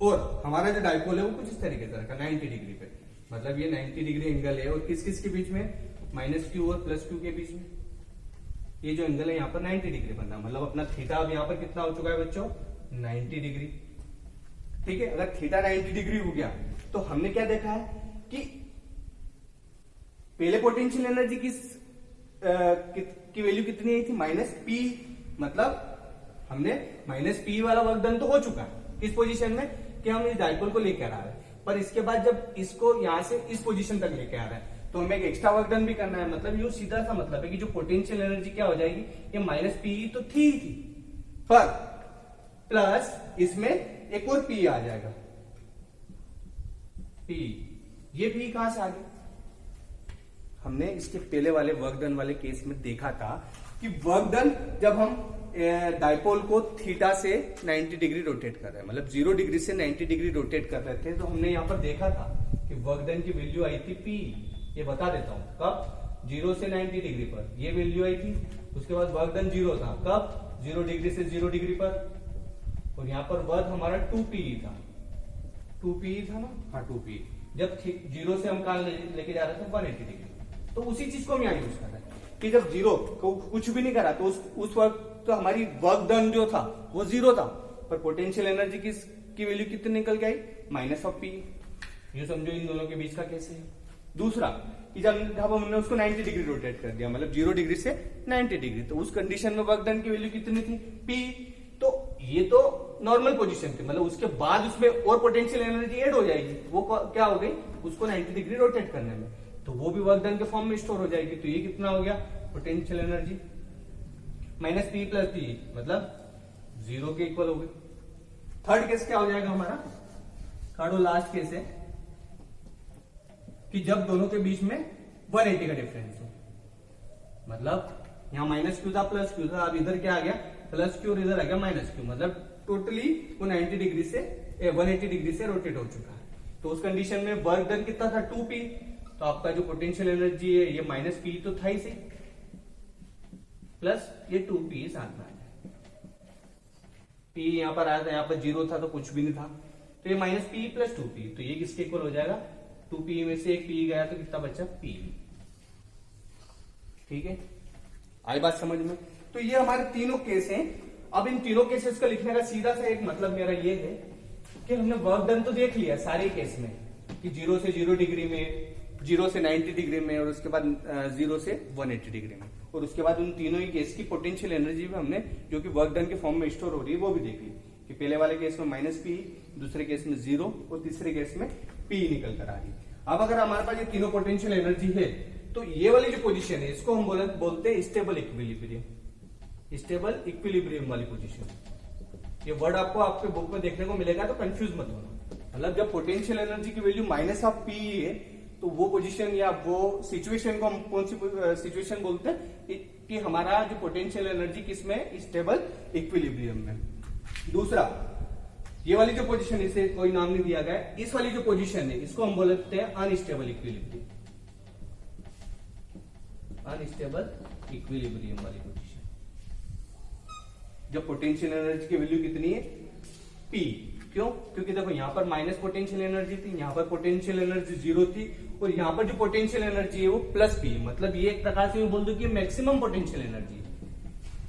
और हमारा जो डाइपोल है वो कुछ इस तरीके से रखा 90 डिग्री पे, मतलब ये 90 डिग्री एंगल है, और किस किस के बीच में, -Q और +Q के बीच में ये जो एंगल है यहाँ पर 90 डिग्री बनना, मतलब अपना थीटा अब यहाँ पर कितना हो चुका है बच्चों, 90 डिग्री, ठीक है। अगर थीटा 90 डिग्री हो गया तो हमने क्या देखा है कि पहले पोटेंशियल एनर्जी की वैल्यू कितनी आई थी, -P, मतलब हमने -P वाला वर्क डन तो हो चुका है इस पोजीशन में कि हम इस डाइपोल को लेकर आ रहे हैं, पर इसके बाद जब इसको यहां से इस पोजीशन तक लेकर आ रहे हैं तो हमें एक एक्स्ट्रा वर्क डन भी करना है। मतलब ये सीधा सा मतलब है कि जो पोटेंशियल एनर्जी क्या हो जाएगी, ये -P तो थी, पर प्लस इसमें एक और P आ जाएगा, P, ये P कहां से आ गया, हमने इसके पहले वाले वर्क डन वाले केस में देखा था कि वर्क डन जब हम डाइपोल को थीटा से 90 डिग्री रोटेट कर रहे हैं, मतलब 0 डिग्री से 90 डिग्री रोटेट कर रहे थे, तो हमने यहां पर देखा था कि वर्क डन की वैल्यू आई थी P, ये बता देता हूं कब, 0 से 90 डिग्री पर ये वैल्यू आई थी, उसके बाद वर्क डन 0 था, कब, 0 डिग्री से 0 डिग्री पर, और यहां पर वर्क हमारा 2PE था, 2PE था ना, हाँ 2PE, जब 0 से हम कहां लेके जा रहे थे 180 डिग्री, तो उसी चीज को हम यहाँ यूज कर रहे हैं कि जब 0 को कुछ भी नहीं करा तो उस वक्त तो हमारी वर्क डन जो था वो 0 था, पर पोटेंशियल एनर्जी की वैल्यू कितनी निकल के आई, -P। ये समझो इन दोनों के बीच का कैसे है, दूसरा कि जब हमने उसको 90 डिग्री रोटेट कर दिया, मतलब 0 डिग्री से 90 डिग्री, तो उस कंडीशन में वर्क डन की वैल्यू कितनी थी, P। तो ये तो नॉर्मल पोजीशन थी, मतलब उसके बाद उसमें और पोटेंशियल एनर्जी ऐड हो जाएगी, वो क्या हो गई, उसको 90 डिग्री रोटेट करने में, तो वो भी वर्क डन के फॉर्म में स्टोर हो जाएगी। तो ये कितना हो गया, potential energy minus P plus P, मतलब 0 के इक्वल हो गई। थर्ड केस क्या हो जाएगा हमारा, थर्ड और लास्ट केस है कि जब दोनों के बीच में 180 का डिफरेंस हो, मतलब यहां माइनस क्यू था प्लस क्यू था, अब इधर क्या आ गया प्लस क्यू और इधर आ गया माइनस क्यू, मतलब टोटली वो 90 डिग्री से 180 डिग्री से रोटेट हो चुका है। तो उस कंडीशन में वर्क डन कितना था 2P, तो आपका जो पोटेंशियल एनर्जी है ये माइनस P तो था ही सही, प्लस ये 2P साथ में आ जाए। P यहां पर आया था, यहां पर 0 था तो कुछ भी नहीं था, तो ये माइनस P प्लस 2P, तो ये किसके इक्वल हो जाएगा, 2P में से एक P गया तो कितना बचा P। ठीक है, आई बात समझ में। तो ये हमारे तीनों केस हैं। अब इन तीनों केसेस का लिखने का सीधा सा एक मतलब मेरा ये है कि हमने वर्क डन तो देख लिया सारे केस में कि 0 से 0 डिग्री में, 0 से 90 डिग्री में, और उसके बाद 0 से 180 डिग्री में, और उसके बाद उन तीनों ही केस की पोटेंशियल एनर्जी भी हमने जो कि वर्क डन के फॉर्म में स्टोर हो रही है वो भी देख ली कि पहले वाले केस में माइनस P, दूसरे केस में 0 और तीसरे केस में P निकल कर आ रही। अब अगर हमारे पास ये तीनों पोटेंशियल एनर्जी है तो ये वाली जो पोजीशन है इसको हम बोलते हैं स्टेबल इक्विलिब्रियम, स्टेबल इक्विलिब्रियम वाली पोजीशन। ये वर्ड आपको आपके बुक में देखने को मिलेगा, तो कंफ्यूज मत होना। मतलब जब पोटेंशियल एनर्जी की वैल्यू माइनस ऑफ P है तो वो पोजीशन या वो सिचुएशन को हम कौन सी सिचुएशन बोलते हैं कि हमारा जो पोटेंशियल एनर्जी किसमें, स्टेबल इक्विलिब्रियम में। दूसरा ये वाली जो पोजीशन, इसे कोई नाम नहीं दिया गया, इस वाली जो पोजीशन है इसको हम बोलते हैं अनस्टेबल इक्विलिब्रियम, अनस्टेबल इक्विलिब्रियम वाली पोजीशन। जब पोटेंशियल एनर्जी की वैल्यू कितनी है P, क्यों, क्योंकि देखो यहां पर माइनस पोटेंशियल एनर्जी थी, यहां पर पोटेंशियल एनर्जी 0 थी, और यहां पर जो पोटेंशियल एनर्जी है वो प्लस P, मतलब ये एक प्रकार से बोल दो कि मैक्सिमम पोटेंशियल एनर्जी है।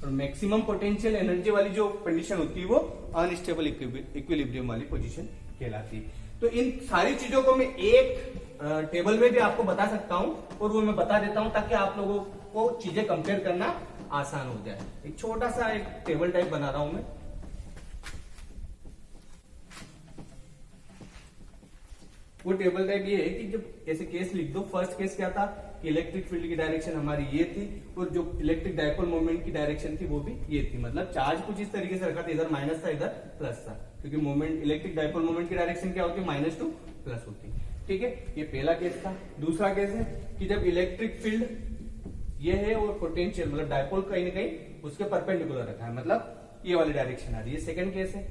और मैक्सिमम पोटेंशियल एनर्जी वाली जो कंडीशन होती है वो अनस्टेबल इक्विलिब्रियम वाली पोजीशन कहलाती है। तो इन सारी चीजों को मैं एक टेबल में भी आपको बता सकता हूं, और वो मैं बता देता हूं ताकि आप लोगों को चीजें कंपेयर करना आसान हो जाए। एक छोटा सा एक टेबल टाइप बना रहा हूं मैं। वो टेबल टाइप ये है कि जब ऐसे केस लिख दो, फर्स्ट केस क्या था कि इलेक्ट्रिक फील्ड की डायरेक्शन हमारी ये थी, और जो इलेक्ट्रिक डायपोल मोमेंट की डायरेक्शन थी वो भी ये थी, मतलब चार्ज कुछ इस तरीके से रखा था, इधर माइनस था इधर प्लस था, क्योंकि मोमेंट इलेक्ट्रिक डायपोल मोमेंट की डायरेक्शन क्या होती है, माइनस टू प्लस होती है। ठीक है, ये पहला केस था। दूसरा केस है कि जब इलेक्ट्रिक फील्ड ये है और पोटेंशियल मतलब डायपोल कहीं ना कहीं उसके परपेंडिकुलर रखा है, मतलब ये वाली डायरेक्शन आ रही है, सेकंड केस है।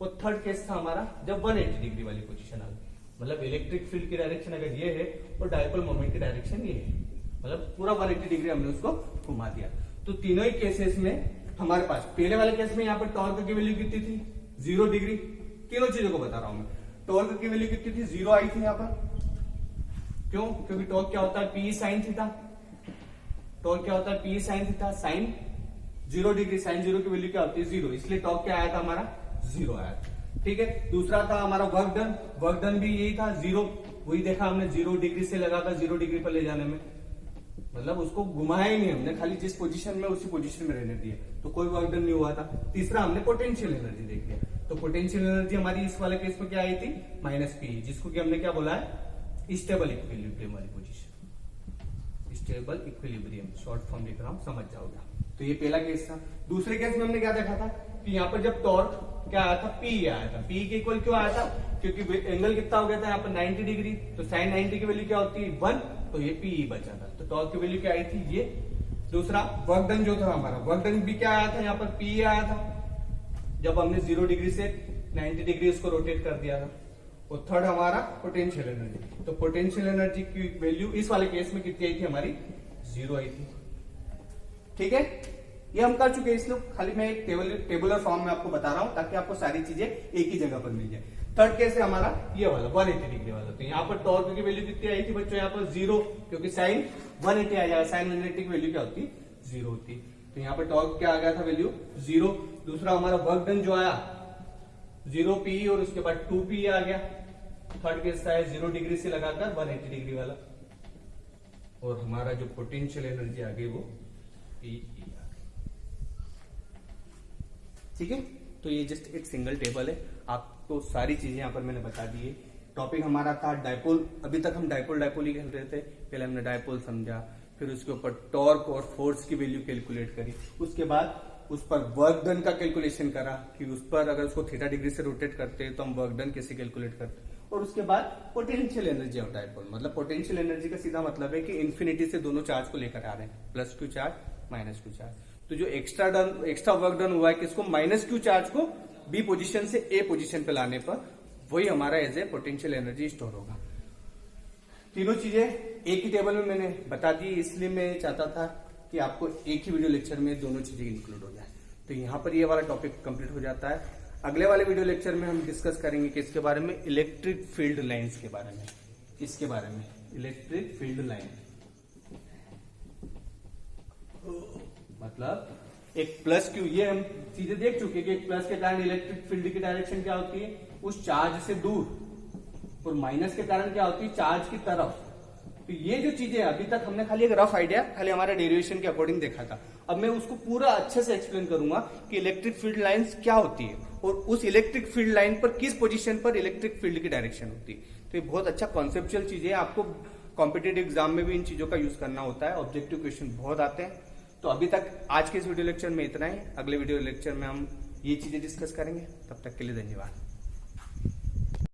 और थर्ड केस था हमारा जब 180 डिग्री वाली पोजीशन आ गई, मतलब इलेक्ट्रिक फील्ड की डायरेक्शन अगर ये है और डायपोल मोमेंट की डायरेक्शन ये है, मतलब पूरा 180 डिग्री हमने उसको घुमा दिया। तो तीनों ही केसेस में हमारे पास, पहले वाले केस में यहाँ पर टॉर्क की वैल्यू कितनी थी 0 डिग्री, तीनों चीजों को बता रहा हूं मैं। टॉर्क की वैल्यू कितनी थी 0 आई थी यहाँ पर, क्यों, क्योंकि टॉर्क क्या होता है P साइन थीटा, टॉर्क क्या होता है P sine theta, sine 0 degree, sine 0 की वैल्यू क्या होती है 0, इसलिए टॉर्क क्या आया था हमारा 0 आया था। ठीक है, दूसरा था हमारा वर्क डन, वर्क डन भी यही था 0, वही देखा हमने 0 डिग्री से लगा था 0 डिग्री पर ले जाने में, मतलब उसको घुमाया ही नहीं हमने, खाली जिस पोजीशन में उसी पोजीशन में रहने दिया, तो कोई वर्क डन नहीं हुआ था। तीसरा हमने पोटेंशियल एनर्जी देख लिया, तो पोटेंशियल एनर्जी हमारी इस वाले केस में क्या आई थी माइनस P, जिसको कि हमने क्या बोला है स्टेबल इक्विलिब्रियम वाली position, stable equilibrium short form लिख रहा हूं, समझ जाओगे। तो ये पहला केस था। दूसरे केस में हमने क्या देखा था कि यहाँ पर जब टॉर्क क्या आया था P आया था, P के इक्वल क्यों आया था, क्योंकि एंगल कितना हो गया था यहाँ पर 90 डिग्री, तो साइन 90 की वैल्यू क्या होती है 1, तो ये P बचा था, तो टॉर्क की वैल्यू क्या आई थी ये। दूसरा वर्क डन जो था हमारा, वर्क डन भी क्या आया था यहाँ पर P आया था, जब हमने 0 डिग्री से 90 डिग्री उसको रोटेट कर दिया था। और थर्ड हमारा पोटेंशियल एनर्जी, तो पोटेंशियल एनर्जी की वैल्यू इस वाले केस में कितनी आई थी हमारी 0 आई थी। ठीक है, ये हम कर चुके हैं, इसलिए खाली मैं एक टेबुलर फॉर्म में आपको बता रहा हूं ताकि आपको सारी चीजें एक ही जगह पर मिल जाए। थर्ड केस है हमारा ये वाला 180 डिग्री वाला, तो यहाँ पर टॉर्क की वैल्यू कितनी आई थी बच्चों, यहाँ पर 0, क्योंकि साइन 180 आ जाएगा, साइन 180 की वैल्यू क्या होती 0 होती, तो यहाँ पर टॉर्क क्या आ गया था वैल्यू 0। दूसरा हमारा वर्क डन जो आया 0 P और उसके बाद 2 P आ गया। थर्ड केस था 0 डिग्री से लगाकर 180 डिग्री वाला, और हमारा जो पोटेंशियल एनर्जी आ गई वो पी आ गई। ठीक है, तो ये जस्ट एक सिंगल टेबल है, आपको सारी चीजें यहाँ पर मैंने बता दी है। टॉपिक हमारा था डायपोल, अभी तक हम डायपोल ही खेल रहे थे। पहले हमने डायपोल समझा, फिर उसके ऊपर टॉर्क और फोर्स की वैल्यू कैलकुलेट करी, उसके बाद उस पर वर्क डन का कैलकुलेशन करा कि उस पर अगर उसको थीटा डिग्री से रोटेट करते हैं तो हम वर्क डन कैसे कैलकुलेट करते हैं, और उसके बाद पोटेंशियल एनर्जी ऑफ डायपोल। मतलब पोटेंशियल एनर्जी का सीधा मतलब है कि इन्फिनिटी से दोनों चार्ज को लेकर आ रहे हैं, plus Q charge minus Q charge. तो जो एक्स्ट्रा वर्क डन हुआ है किसको, माइनस क्यू चार्ज को बी पोजीशन से ए पोजीशन पे लाने पर वही हमारा as a potential energy store होगा। तीनों चीजें एक ही टेबल में मैंने बता दी, इसलिए मैं चाहता था कि आपको एक ही वीडियो लेक्चर में दोनों चीजें इंक्लूड हो जाए। तो यहाँ पर ये वाला टॉपिक कंप्लीट हो जाता है। अगले वाले वीडियो लेक्चर में हम डिस्कस करेंगे किसके बारे में, इलेक्ट्रिक फील्ड लाइंस के बारे में। इसके बारे में इलेक्ट्रिक फील्ड लाइन, मतलब एक प्लस क्यू, ये हम चीजें देख चुके कि एक प्लस के कारण इलेक्ट्रिक फील्ड की डायरेक्शन क्या होती है, उस चार्ज से दूर, और माइनस के कारण क्या होती है, चार्ज की तरफ। तो ये जो चीजें अभी तक हमने खाली एक रफ आइडिया, खाली हमारे डेरिवेशन के अकॉर्डिंग देखा था। अब मैं उसको पूरा अच्छे से एक्सप्लेन करूंगा कि इलेक्ट्रिक फील्ड लाइंस क्या होती है और उस इलेक्ट्रिक फील्ड लाइन पर किस पोजीशन पर इलेक्ट्रिक फील्ड की डायरेक्शन होती है। तो ये बहुत अच्छा कॉन्सेप्चुअल चीजें है, आपको कॉम्पिटेटिव एग्जाम में भी इन चीजों का यूज करना होता है, ऑब्जेक्टिव क्वेश्चन बहुत आते हैं। तो अभी तक आज के इस वीडियो लेक्चर में इतना ही, अगले वीडियो लेक्चर में हम ये चीजें डिस्कस करेंगे। तब तक के लिए धन्यवाद।